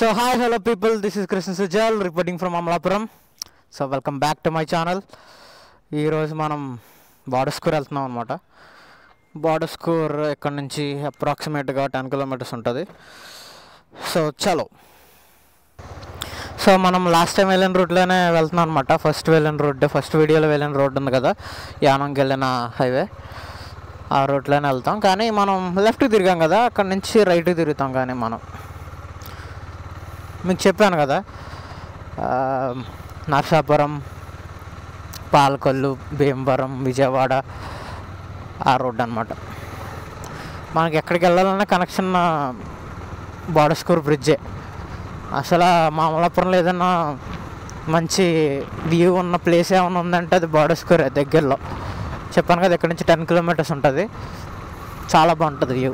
So hi, hello people, this is Krishna Sujal reporting from Amalapuram. So welcome back to my channel. ఈ రోజు మనం border స్కూర్ వెళ్తున్నాం అనమాట. Border స్కూర్ ఇక్కడ నుంచి అప్రాక్సిమేట్గా 10 కిలోమీటర్స్ ఉంటుంది. సో చలో. సో మనం లాస్ట్ టైం వెళ్ళిన రూట్లోనే వెళ్తున్నాం అనమాట. ఫస్ట్ వీడియోలో వెళ్ళిన రోడ్ ఉంది కదా, యానంకి వెళ్ళిన హైవే, ఆ రూట్లోనే వెళ్తాం. కానీ మనం లెఫ్ట్కి తిరిగాం కదా, అక్కడ నుంచి రైట్కి తిరుగుతాం. కానీ మనం మీకు చెప్పాను కదా, నర్సాపురం, పాలకొల్లు, భీమవరం, విజయవాడ ఆ రోడ్ అనమాట. మనకి ఎక్కడికి వెళ్ళాలన్నా కనెక్షన్ బార్డర్ స్కూర్ బ్రిడ్జే. అసలు మా అమలాపురంలో ఏదన్నా మంచి వ్యూ ఉన్న ప్లేస్ ఏమైనా ఉందంటే అది బార్డర్ స్కూర్ దగ్గరలో. చెప్పాను కదా, ఇక్కడ నుంచి 10 కిలోమీటర్స్ ఉంటుంది. చాలా బాగుంటుంది వ్యూ.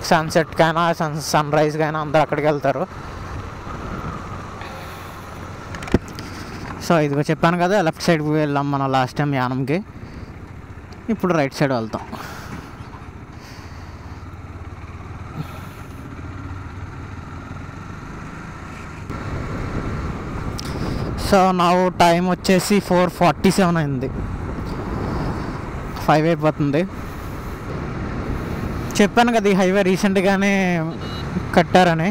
సన్సెట్కైనా సన్ రైజ్కైనా అందరూ అక్కడికి వెళ్తారు. సో ఇదిగో చెప్పాను కదా, లెఫ్ట్ సైడ్కి వెళ్ళాం మనం లాస్ట్ టైం యానంకి. ఇప్పుడు రైట్ సైడ్ వెళ్తాం. సో నా టైం వచ్చేసి 4:47 అయింది. 5 అయిపోతుంది. చెప్పాను కదా, ఈ హైవే రీసెంట్గానే కట్టారని.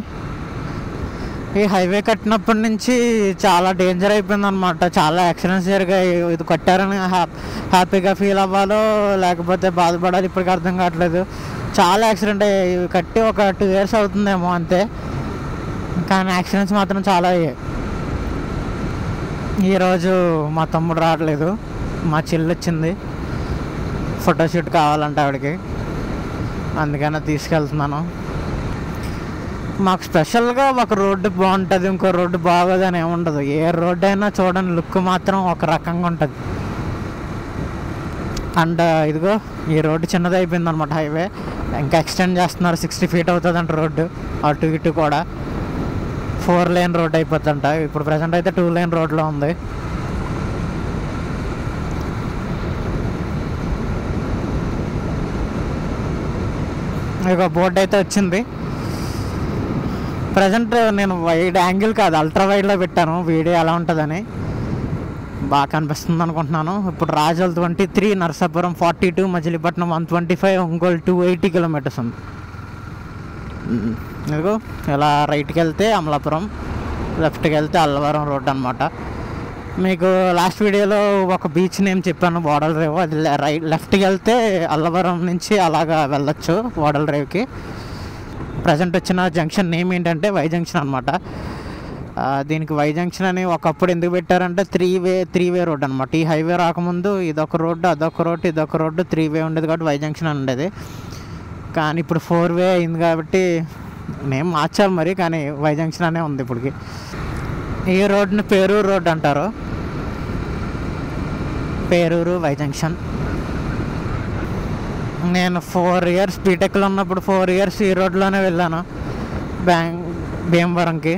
ఈ హైవే కట్టినప్పటి నుంచి చాలా డేంజర్ అయిపోయింది అనమాట. చాలా యాక్సిడెంట్స్ జరిగాయి. ఇది కట్టారని హ్యాపీగా ఫీల్ అవ్వాలో లేకపోతే బాధపడాలి ఇప్పటికి అర్థం కావట్లేదు. చాలా యాక్సిడెంట్ అయ్యాయి. కట్టి ఒక 2 years అవుతుందేమో అంతే, కానీ యాక్సిడెంట్స్ మాత్రం చాలా అయ్యాయి. ఈరోజు మా తమ్ముడు రావట్లేదు, మా చెల్లి వచ్చింది. ఫోటోషూట్ కావాలంటే ఆవిడకి, అందుకనే తీసుకెళ్తున్నాను. మాకు స్పెషల్గా ఒక రోడ్డు బాగుంటుంది, ఇంకో రోడ్డు బాగోదు అని ఏముండదు. ఏ రోడ్డు అయినా చూడండి, లుక్ మాత్రం ఒక రకంగా ఉంటుంది. అండ్ ఇదిగో ఈ రోడ్డు చిన్నది అయిపోయింది అనమాట. హైవే ఇంకా ఎక్స్టెండ్ చేస్తున్నారు. 60 feet అవుతుంది అంట రోడ్డు. అటు ఇటు కూడా 4 lane రోడ్ అయిపోతుందంట. ఇప్పుడు ప్రజెంట్ అయితే 2 lane రోడ్లో ఉంది. ఇక బోర్డు అయితే వచ్చింది. ప్రజెంట్ నేను వైడ్ యాంగిల్ కాదు, అల్ట్రా వైడ్లో పెట్టాను వీడియో ఎలా ఉంటుందని. బాగా కనిపిస్తుంది అనుకుంటున్నాను. ఇప్పుడు రాజోల్ 23, నరసాపురం 42, మచిలీపట్నం 125, ఒంగోలు 280 కిలోమీటర్స్ ఉంది. ఇదిగో ఇలా రైట్కి వెళ్తే అమలాపురం, లెఫ్ట్కి వెళ్తే అల్లవరం రోడ్ అనమాట. మీకు లాస్ట్ వీడియోలో ఒక బీచ్ నేమ్ చెప్పాను, వాడల్ రేవ్. అది లెఫ్ట్కి వెళ్తే అల్లవరం నుంచి అలాగా వెళ్ళొచ్చు వాడల్ రేవ్కి. ప్రజెంట్ వచ్చిన జంక్షన్ నేమ్ ఏంటంటే వై జంక్షన్ అనమాట. దీనికి వై జంక్షన్ అని ఒకప్పుడు ఎందుకు పెట్టారంటే త్రీ వే రోడ్ అనమాట. ఈ హైవే రాకముందు ఇదొక రోడ్డు, అదొక రోడ్డు, ఇదొక రోడ్డు, 3 way ఉండేది కాబట్టి వై జంక్షన్ అని ఉండేది. కానీ ఇప్పుడు 4 way అయింది కాబట్టి నేమ్ మార్చాలి మరి, కానీ వై జంక్షన్ అనే ఉంది ఇప్పటికి. ఈ రోడ్ని పేరూరు రోడ్ అంటారు. Peruru Y junction. నేను 4 years బీటెక్లో ఉన్నప్పుడు 4 years ఈ రోడ్లోనే వెళ్ళాను భీమవరంకి.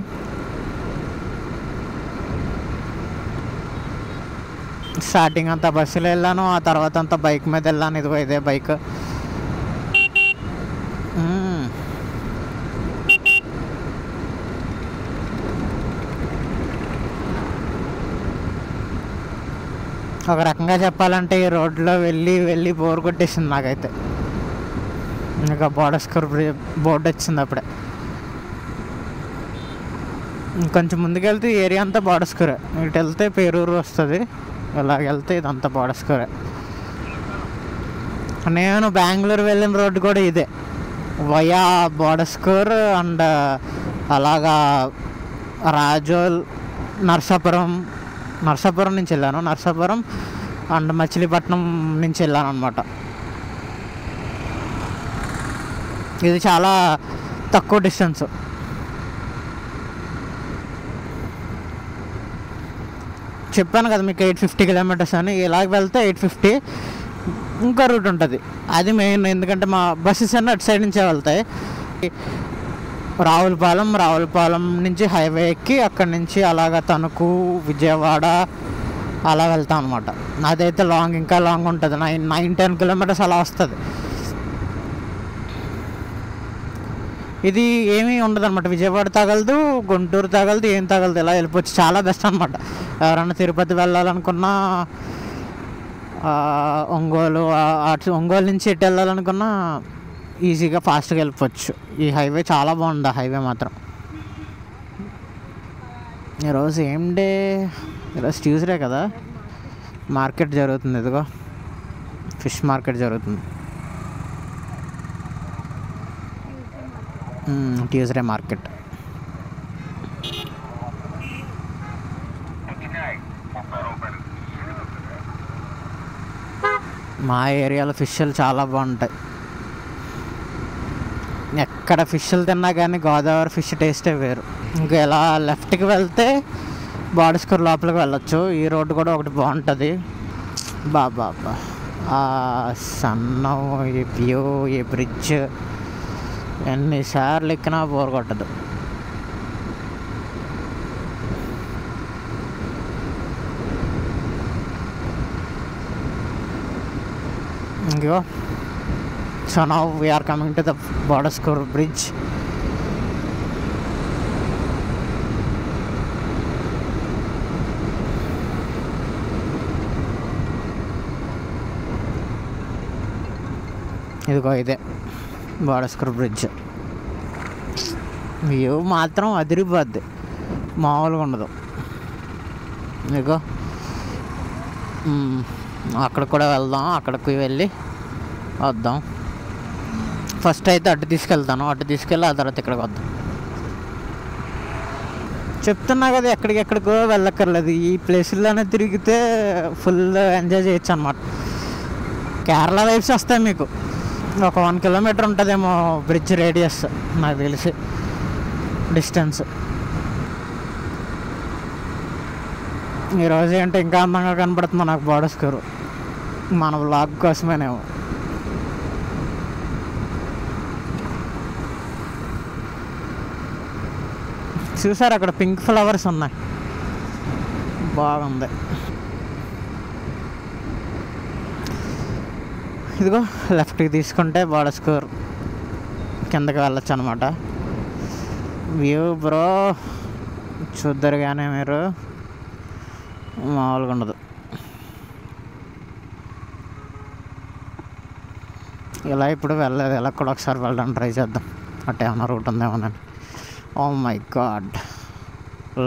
స్టార్టింగ్ అంతా బస్సులో వెళ్ళాను, ఆ తర్వాత అంతా బైక్ మీద వెళ్ళాను. ఇదిగో ఇదే బైక్. ఒక రకంగా చెప్పాలంటే ఈ రోడ్లో వెళ్ళి బోర్ కొట్టేసింది నాకైతే. ఇంకా బార్డర్ స్కూర్ బోర్డు వచ్చింది అప్పుడే. ఇంకొంచెం ముందుకెళ్తే ఈ ఏరియా అంతా బార్డర్ స్కూరే. ఇటు వెళ్తే పేరూరు వస్తుంది, ఇలాగెళ్తే ఇదంతా బార్డర్ స్కూరే. నేను బెంగళూరు వెళ్ళిన రోడ్డు కూడా ఇదే, వయా బార్డర్ స్కూర్. అండ్ అలాగా రాజోల్, నర్సాపురం నుంచి వెళ్ళాను. నర్సాపురం అండ్ మచిలీపట్నం నుంచి వెళ్ళాను అనమాట. ఇది చాలా తక్కువ డిస్టెన్స్. చెప్పాను కదా మీకు 850 కిలోమీటర్స్ అని. ఇలాగ వెళ్తే 850. ఇంకో రూట్ ఉంటుంది, అది మెయిన్. ఎందుకంటే మా బస్సెస్ అన్నీ అటు సైడ్ నుంచే వెళ్తాయి. రావులపాలెం నుంచి హైవే ఎక్కి అక్కడి నుంచి అలాగ తణుకు, విజయవాడ అలా వెళ్తాం అనమాట. అదైతే ఇంకా లాంగ్ ఉంటుంది. 9-10 కిలోమీటర్స్ అలా వస్తుంది. ఇది ఏమీ ఉండదు అనమాట. విజయవాడ తగలదు, గుంటూరు తగలదు, ఏం తగలదు, ఇలా వెళ్ళిపోవచ్చు. చాలా బెస్ట్ అనమాట. ఎవరన్నా తిరుపతి వెళ్ళాలనుకున్నా, ఒంగోలు ఒంగోలు నుంచి ఎటు వెళ్ళాలనుకున్నా ఈజీగా ఫాస్ట్గా వెళ్ళిపోవచ్చు. ఈ హైవే చాలా బాగుంది. ఆ హైవే మాత్రం. ఈరోజు ఏం డే? ఈరోజు ట్యూస్డే కదా. మార్కెట్ జరుగుతుంది, ఇదిగో ఫిష్ మార్కెట్ జరుగుతుంది. Tuesday market. మా ఏరియాలో ఫిష్లు చాలా బాగుంటాయి. ఎక్కడ ఫిష్లు తిన్నా కానీ గోదావరి ఫిష్ టేస్టే వేరు. ఇంకా ఇలా లెఫ్ట్కి వెళ్తే బాడస్కూర్ లోపలికి వెళ్ళొచ్చు. ఈ రోడ్డు కూడా ఒకటి బాగుంటుంది. బాబా సన్నం, ఈ వ్యూ, ఈ బ్రిడ్జ్ ఎన్నిసార్లు ఎక్కినా బోర్ కొట్టదు. ఇంకో so now we're coming to the Badaskur bridge. ఇదిగో ఇదే బాడస్కూర్ బ్రిడ్జ్. వ్యూ మాత్రం అదిరిపోద్ది, మామూలుగా ఉండదు. ఇదిగో అక్కడికి కూడా వెళ్దాం. అక్కడికి వెళ్ళి వద్దాం. ఫస్ట్ అయితే అటు తీసుకెళ్తాను, అటు తీసుకెళ్ళి ఆ తర్వాత ఇక్కడికి వద్దాం. చెప్తున్నా కదా, ఎక్కడికెక్కడికో వెళ్ళక్కర్లేదు. ఈ ప్లేసుల్లోనే తిరిగితే ఫుల్ ఎంజాయ్ చేయొచ్చు అన్నమాట. కేరళ వైబ్స్ వస్తాయి మీకు. ఒక 1 కిలోమీటర్ ఉంటుందేమో బ్రిడ్జ్ రేడియస్ నాకు తెలిసి డిస్టెన్స్. ఈరోజు ఏంటో ఇంకా అందంగా కనపడుతుంది నాకు బాడస్కూర్. మన వ్లాగ్ కోసమేనేమో. చూసారు అక్కడ పింక్ ఫ్లవర్స్ ఉన్నాయి, బాగుంది. ఇదిగో లెఫ్ట్కి తీసుకుంటే బాడస్కూర్ కిందకి వెళ్ళొచ్చు అనమాట. వ్యూ బ్రో చూద్దరు కానీ మీరు, మామూలుగా ఉండదు. ఇలా ఇప్పుడు వెళ్ళలేదు, ఇలా కూడా ఒకసారి వెళ్ళడానికి ట్రై చేద్దాం. అట్టే ఏమన్నా రూట్ ఉందేమోనని. ఓ మై గాడ్,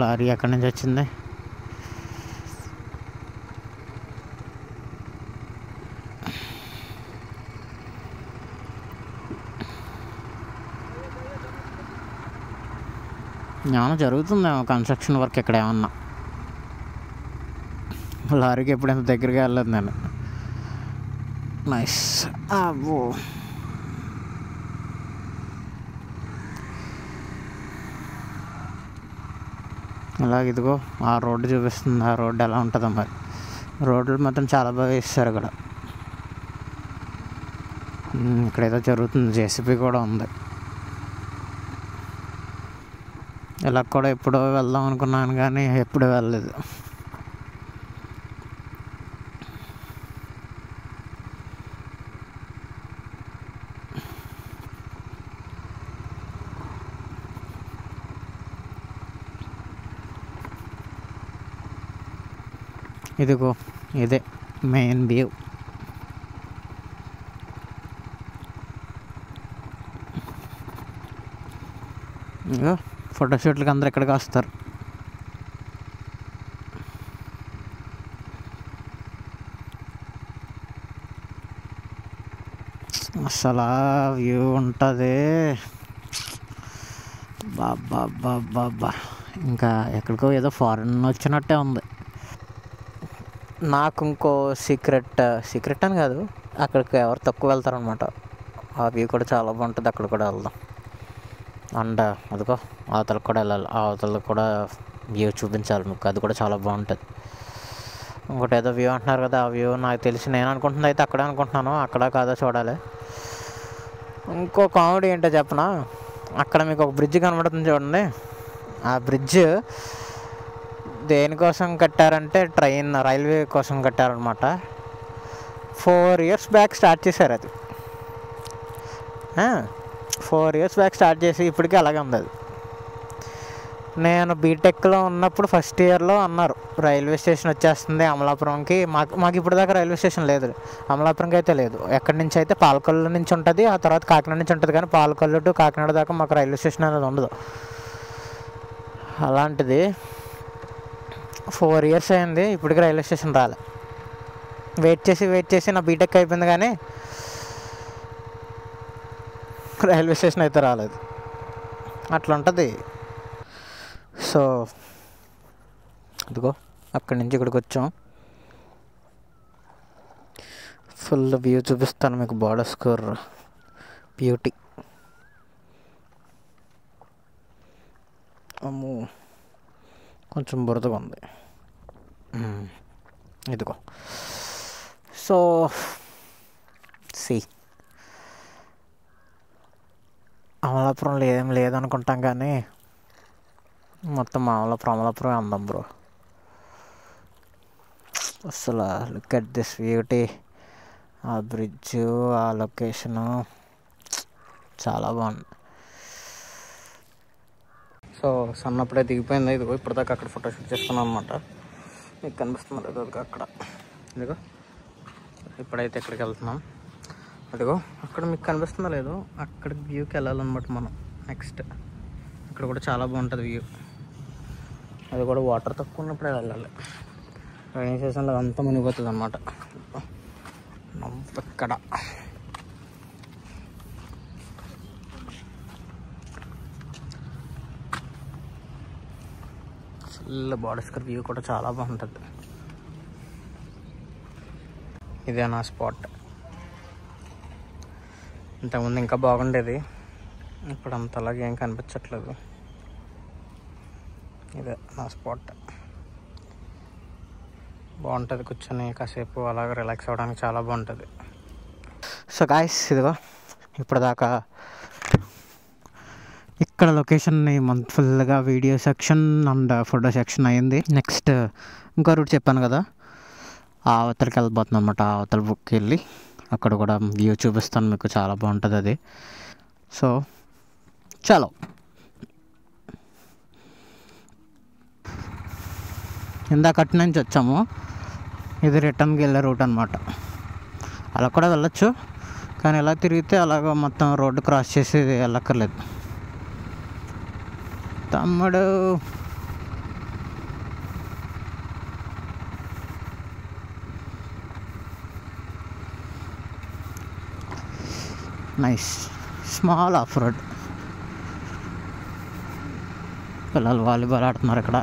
లారీ ఎక్కడి నుంచి వచ్చింది? ఏమన్నా జరుగుతుందేమో కన్స్ట్రక్షన్ వర్క్ ఇక్కడ ఏమన్నా. లారీకి ఎప్పుడు ఎంత దగ్గరగా వెళ్ళలేదు నేను. నైస్. అబ్బో అలాగే ఇదిగో ఆ రోడ్డు చూపిస్తుంది. ఆ రోడ్డు ఎలా ఉంటుందో మరి. రోడ్లు మాత్రం చాలా బాగా వేస్తారు ఇక్కడ. ఇక్కడ ఏదో జరుగుతుంది, జేసీబీ కూడా ఉంది. ఇలా కూడా ఎప్పుడో వెళ్దాం అనుకున్నాను కానీ ఎప్పుడూ వెళ్ళలేదు. ఇదిగో ఇదే మెయిన్ వ్యూ. ఇగో ఫోటోషూట్లకి అందరు ఇక్కడికి వస్తారు. అసలు వ్యూ ఉంటుంది. బాబా ఇంకా ఎక్కడికో ఏదో ఫారెన్ వచ్చినట్టే ఉంది. నాకు ఇంకో సీక్రెట్ అని కాదు, అక్కడికి ఎవరు తక్కువ వెళ్తారనమాట. ఆ వ్యూ కూడా చాలా బాగుంటుంది, అక్కడ కూడా వెళ్దాం. అండ్ అదిగో అవతలకు కూడా వెళ్ళాలి, అవతలకు కూడా వ్యూ చూపించాలి మీకు, అది కూడా చాలా బాగుంటుంది. ఇంకోటి ఏదో వ్యూ అంటున్నారు కదా, ఆ వ్యూ నాకు తెలిసి నేను అనుకుంటుంది అయితే అక్కడే అనుకుంటున్నాను, అక్కడ కాదో చూడాలి. ఇంకో కామెడీ ఏంటో చెప్పనా, అక్కడ మీకు ఒక బ్రిడ్జ్ కనబడుతుంది చూడండి. ఆ బ్రిడ్జ్ దేనికోసం కట్టారంటే రైల్వే కోసం కట్టారనమాట. 4 years బ్యాక్ స్టార్ట్ చేశారు అది. 4 years బ్యాక్ స్టార్ట్ చేసి ఇప్పటికీ అలాగే ఉంది అది. నేను బీటెక్లో ఉన్నప్పుడు ఫస్ట్ ఇయర్లో అన్నారు రైల్వే స్టేషన్ వచ్చేస్తుంది అమలాపురంకి. మాకు ఇప్పుడు దాకా రైల్వే స్టేషన్ లేదు, అమలాపురంకి అయితే లేదు. ఎక్కడి నుంచి అయితే పాలకొల్లు నుంచి ఉంటుంది, ఆ తర్వాత కాకినాడ నుంచి ఉంటుంది, కానీ పాలకొల్లు టు కాకినాడ దాకా మాకు రైల్వే స్టేషన్ అనేది ఉండదు. అలాంటిది 4 years అయింది, ఇప్పటికీ రైల్వే స్టేషన్ రాలే. వెయిట్ చేసి నా బీటెక్ అయిపోయింది, కానీ రైల్వే స్టేషన్ అయితే రాలేదు. అట్లా ఉంటుంది. సో ఇదిగో అక్కడి నుంచి ఇక్కడికి వచ్చాం. ఫుల్ వ్యూ చూపిస్తాను మీకు. Border score beauty. అమ్మో కొంచెం బురదగా ఉంది. ఇదిగో సో అమలాపురంలో ఏం లేదనుకుంటాం, కానీ మొత్తం అమలాపురం అందం బ్రో. అసలు లుక్ అట్ దిస్ బ్యూటీ. ఆ బ్రిడ్జ్, ఆ లొకేషను చాలా బాగుంది. సో సన్నప్పుడే దిగిపోయింది. ఇదిగో ఇప్పటిదాకా అక్కడ ఫోటోషూట్ చేసుకున్నాను అనమాట. మీకు కనిపిస్తుంది లేదు అక్కడ. ఇదిగో ఇప్పుడైతే ఇక్కడికి వెళ్తున్నాం. అదిగో అక్కడ మీకు కనిపిస్తుందా లేదు, అక్కడ వ్యూకి వెళ్ళాలన్నమాట మనం. నెక్స్ట్ ఇక్కడ కూడా చాలా బాగుంటుంది వ్యూ. అది కూడా వాటర్ తక్కువ ఉన్నప్పుడే వెళ్ళాలి. రైనీ సీజన్లో అంతా మునిగిపోతుంది అన్నమాట. ఇక్కడ ఫుల్ బోర్డర్ వ్యూ కూడా చాలా బాగుంటుంది. ఇదే నా స్పాట్. ఇంతకుముందు ఇంకా బాగుండేది, ఇప్పుడు అంత అలాగే ఏం కనిపించట్లేదు. ఇదే నా స్పాట్. బాగుంటుంది, కూర్చొని కాసేపు అలాగ రిలాక్స్ అవ్వడానికి చాలా బాగుంటుంది. సో గాయ్స్ ఇదిగో ఇప్పటిదాకా ఇక్కడ లొకేషన్ని ఫుల్గా video section and photo section అయింది. నెక్స్ట్ ఇంకో రూట్ చెప్పాను కదా, ఆ అవతలకి వెళ్ళిపోతున్నాను అనమాట. ఆ అవతల బుక్కి వెళ్ళి అక్కడ కూడా వ్యూ చూపిస్తాను మీకు, చాలా బాగుంటుంది అది. సో చలో ఇందాక అటు నుంచి వచ్చాము, ఇది రిటర్న్కి వెళ్ళే రూట్ అనమాట. అలా కూడా వెళ్ళొచ్చు, కానీ ఎలా తిరిగితే అలాగ మొత్తం రోడ్డు క్రాస్ చేసి వెళ్ళక్కర్లేదు. తమ్ముడు నైస్ స్మాల్ ఆఫ్ రోడ్. పిల్లలు వాలీబాల్ ఆడుతున్నారు ఇక్కడ.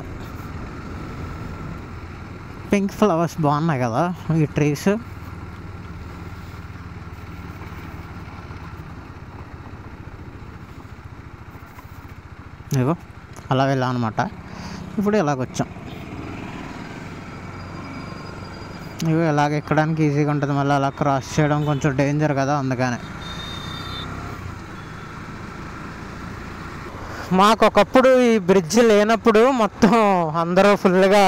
పింక్ ఫ్లవర్స్ బాగున్నాయి కదా ఈ ట్రీస్. ఇగో అలా వెళ్ళాం అనమాట. ఇప్పుడు ఇలాగొచ్చాం. ఇవి ఇలాగ ఎక్కడానికి ఈజీగా ఉంటుంది, మళ్ళీ అలా క్రాస్ చేయడం కొంచెం డేంజర్ కదా, అందుకనే. మాకు ఒకప్పుడు ఈ బ్రిడ్జ్ లేనప్పుడు మొత్తం అందరూ ఫుల్గా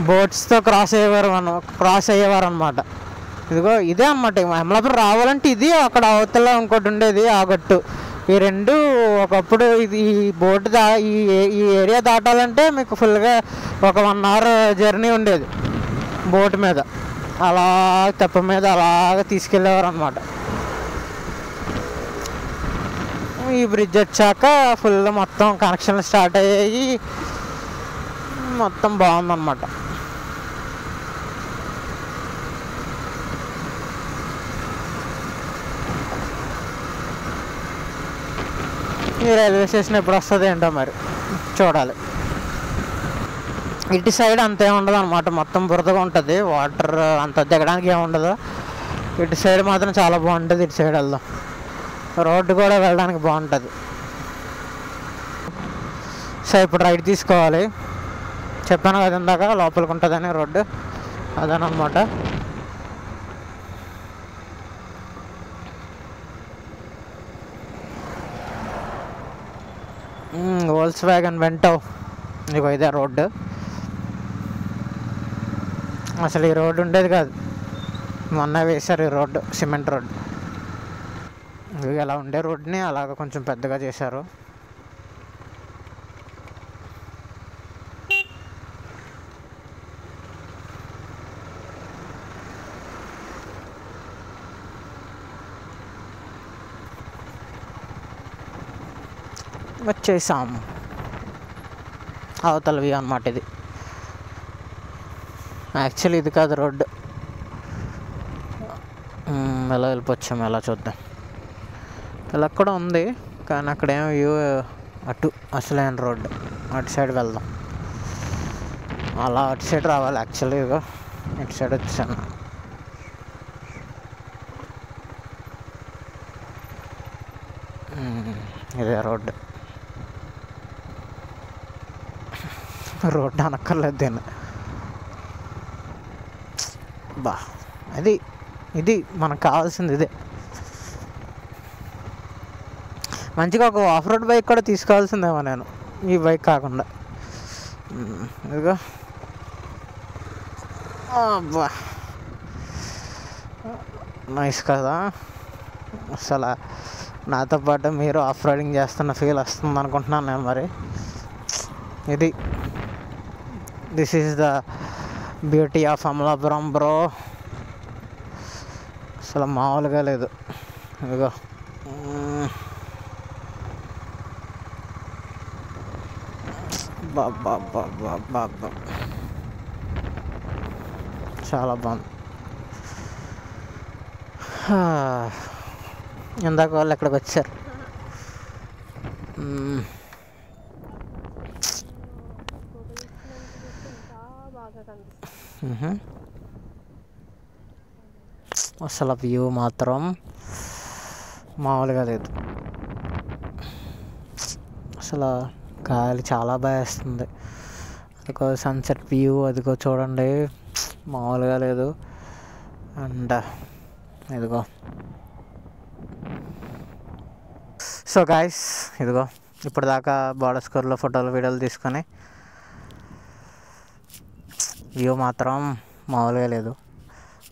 బోట్స్తో క్రాస్ అయ్యేవారు అనమాట. ఇదిగో ఇదే అన్నమాట. అమలాపురం రావాలంటే ఇది, అక్కడ అవతల ఇంకోటి ఉండేది ఆ గట్టు. ఈ రెండు ఒకప్పుడు ఇది ఈ బోట్ ఈ ఏరియా దాటాలంటే మీకు ఫుల్గా ఒక 1 hour జర్నీ ఉండేది బోట్ మీద. అలా తెప్ప మీద అలాగ తీసుకెళ్ళేవారు అనమాట. ఈ బ్రిడ్జ్ వచ్చాక ఫుల్ మొత్తం కనెక్షన్లు స్టార్ట్ అయ్యాయి, మొత్తం బాగుందన్నమాట. ఈ రైల్వే స్టేషన్ ఎప్పుడు వస్తుంది ఏంటో మరి చూడాలి. ఇటు సైడ్ అంతేం ఉండదు అనమాట, మొత్తం బురదగా ఉంటుంది, వాటర్ అంత దిగడానికి ఏముండదు. ఇటు సైడ్ మాత్రం చాలా బాగుంటుంది. ఇటు సైడ్ వెళ్దాం, రోడ్డు కూడా వెళ్ళడానికి బాగుంటుంది. సో ఇప్పుడు రైట్ తీసుకోవాలి. చెప్పాను కదా ఇందాక లోపలికి ఉంటుందని రోడ్డు, అదనమాట. Volkswagen Vento. ఇగో ఇదే రోడ్డు. అసలు ఈ రోడ్డు ఉండేది కాదు, మొన్న వేశారు ఈ రోడ్డు, సిమెంట్ రోడ్డు. ఇలా ఉండే రోడ్ని అలాగ కొంచెం పెద్దగా చేశారు. వచ్చేసాం అవతల వ్యూ అన్నమాట. ఇది యాక్చువల్లీ ఇది కాదు రోడ్డు. ఎలా వెళ్ళిపోవచ్చాము, ఎలా చూద్దాం. ఇలా కూడా ఉంది కానీ అక్కడేమో వ్యూ అటు అసలైన రోడ్డు, అటు సైడ్ వెళ్దాం. అలా అటు సైడ్ రావాలి యాక్చువల్లీ. ఇదిగో ఇటు సైడ్ వచ్చాను. ఇదే రోడ్డు. రోడ్డు అనక్కర్లేదు దీన్ని. బా అది ఇది మనకు కావాల్సింది ఇదే. మంచిగా ఒక ఆఫ్ రోడ్ బైక్ కూడా తీసుకోవాల్సిందేమో నేను, ఈ బైక్ కాకుండా. ఇదిగో అబ్బా నైస్ కదా. అసలు నాతో పాటు మీరు ఆఫ్ రోడింగ్ చేస్తున్న ఫీల్ వస్తుంది అనుకుంటున్నాను నేను. మరి ఇది this is the beauty of Amalapuram bro. అసలు మామూలుగా లేదు. ఇదిగో బాబా చాలా బాగుంది. ఇందాక వాళ్ళు ఎక్కడికి వచ్చారు. అసలు వ్యూ మాత్రం మామూలుగా లేదు. అసలు గాలి చాలా బాగా వేస్తుంది. అదిగో సన్సెట్ వ్యూ, అదిగో చూడండి, మామూలుగా లేదు. అండ్ ఇదిగో సో గాయస్, ఇదిగో ఇప్పుడు దాకా బోర్డర్ స్కోర్లో ఫోటోలు వీడియోలు తీసుకొని వ్యూ మాత్రం మామూలుగా లేదు.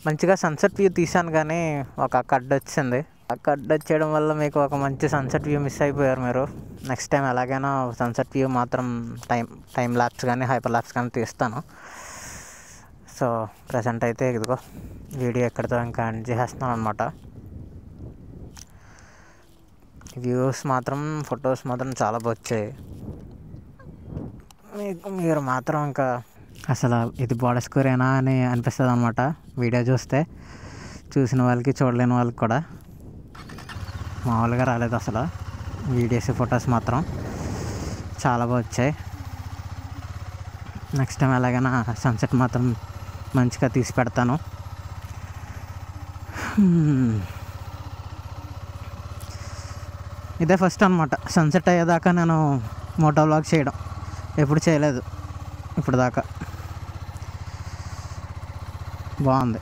మంచిగా సన్సెట్ వ్యూ తీసాను కానీ ఒక కట్ వచ్చింది. ఆ కట్ వచ్చేయడం వల్ల మీకు ఒక మంచి సన్సెట్ వ్యూ మిస్ అయిపోయారు మీరు. నెక్స్ట్ టైం ఎలాగైనా సన్సెట్ వ్యూ మాత్రం టైం ల్యాప్స్ కానీ హైపర్ ల్యాప్స్ కానీ తీస్తాను. సో ప్రజెంట్ అయితే ఇదిగో వీడియో ఎక్కడితో ఇంకా ఎండ్ చేసేస్తున్నాను అనమాట. వ్యూస్ మాత్రం, ఫొటోస్ మాత్రం చాలా బాగా వచ్చాయి. మీరు మాత్రం ఇంకా అసలు ఇది బోర్డర్ స్కోరేనా అని అనిపిస్తుంది అనమాట వీడియో చూస్తే. చూసిన వాళ్ళకి చూడలేని వాళ్ళకి కూడా మామూలుగా రాలేదు అసలు. వీడియోస్ ఫొటోస్ మాత్రం చాలా బాగా వచ్చాయి. నెక్స్ట్ టైం ఎలాగైనా సన్సెట్ మాత్రం మంచిగా తీసి పెడతాను. ఇదే ఫస్ట్ అనమాట సన్సెట్ అయ్యేదాకా నేను మోటో వ్లాగ్ చేయడం. ఎప్పుడు చేయలేదు ఇప్పుడు దాకా. బాగుంది.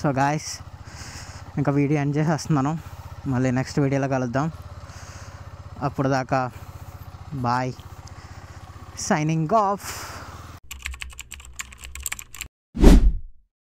సో గాయస్, ఇంకా వీడియో ఎండ్ చేసేస్తున్నాను. మళ్ళీ నెక్స్ట్ వీడియోలో కలుద్దాం. అప్పుడు దాకా బాయ్, సైనింగ్ ఆఫ్.